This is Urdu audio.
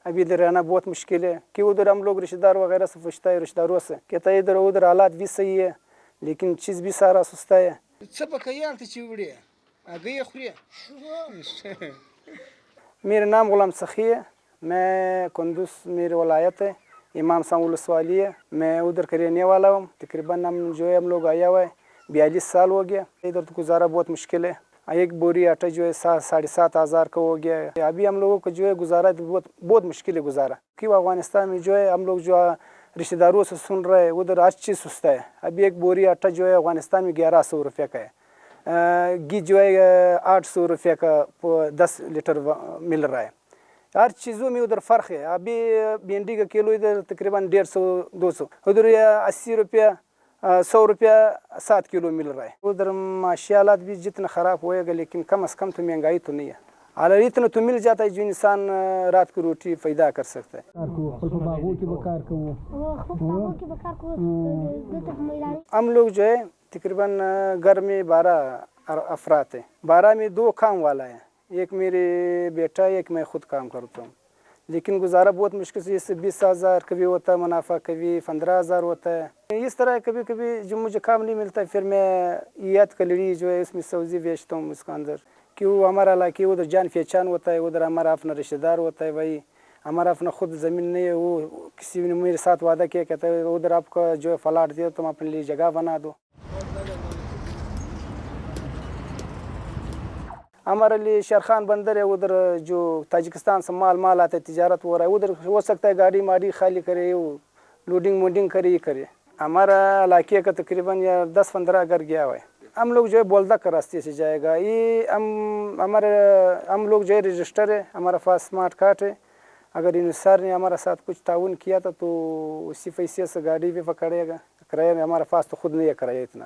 ابھی ادھر رہنا بہت مشکل ہے کہ ادھر ہم لوگ رشتہ دار وغیرہ سے پوچھتا ہے رشتہ داروں سے کہتا ہے ادھر ادھر حالات بھی صحیح ہے لیکن چیز بھی سارا سستا ہے. میرا نام غلام سخی ہے. میں کندوز میری ولایت ہے. امام سان ولسوالی ہے. میں ادھر کا رہنے والا ہوں. تقریباً ہم لوگ آیا ہوا ہے 42 سال ہو گیا. ادھر تو گزارا بہت مشکل ہے. ایک بوری آٹا جو ہے 7,500 کا ہو گیا ہے. ابھی ہم لوگوں کو جو ہے گزارا بہت مشکل ہے گزارا. کہ افغانستان میں جو ہے ہم لوگ جو رشتہ داروں سے سن رہے ہیں ادھر ہر چیز سستا ہے. ابھی ایک بوری آٹا جو ہے افغانستان میں 1,100 روپے کا ہے. گھی جو ہے 800 روپے کا 10 لیٹر مل رہا ہے. ہر چیزوں میں ادھر فرق ہے. ابھی بھنڈی کا کلو ادھر تقریباً 150-200 ادھر 80 روپیہ 100 روپیہ 7 کلو مل رہا ہے. ادھر معاشی حالات بھی جتنا خراب ہوئے گا لیکن کم از کم تو مہنگائی تو نہیں ہے. حالانکہ اتنا تو مل جاتا ہے جو انسان رات کو روٹی پیدا کر سکتا ہے. ہم لوگ جو ہے تقریباً گھر میں 12 افراد ہیں. 12 میں 2 کام والا ہے. ایک میرے بیٹا ہے ایک میں خود کام کرتا ہوں. لیکن گزارا بہت مشکل سے. اس سے 20,000 کبھی ہوتا ہے منافع, کبھی 15,000 ہوتا ہے. اس طرح کبھی کبھی جو مجھے کام نہیں ملتا ہے پھر میں عیت کلڑی جو ہے اس میں سبزی بیچتا ہوں. اس کے اندر کیوں ہمارا علاقے ادھر جان پہچان ہوتا ہے. ادھر ہمارا اپنا رشتہ دار ہوتا ہے. بھائی ہمارا اپنا خود زمین نہیں ہے. وہ کسی نے میرے ساتھ وعدہ کیا کہتا ہے ادھر آپ کا جو ہے فلاٹ دے تم اپنے لیے جگہ بنا دو. ہمارے لیے شیرخان بندر ہے. ادھر جو تاجکستان سے مال آتا ہے تجارت ہو رہا ہے. ادھر ہو سکتا ہے گاڑی ماڑی خالی کرے وہ لوڈنگ موڈنگ کرے. ہمارا علاقے کا تقریباً 10-15 گھر گیا ہوا ہے. ہم لوگ جو ہے بولدہ کا راستے سے جائے گا. یہ ہم لوگ جو ہے رجسٹر ہے. ہمارا پاس اسمارٹ کارڈ ہے. اگر ان سر نے ہمارا ساتھ کچھ تعاون کیا تھا تو اسی پیسے سے گاڑی بھی پکڑے گا. کرایہ ہمارا پاس تو خود نہیں ہے کرایہ اتنا.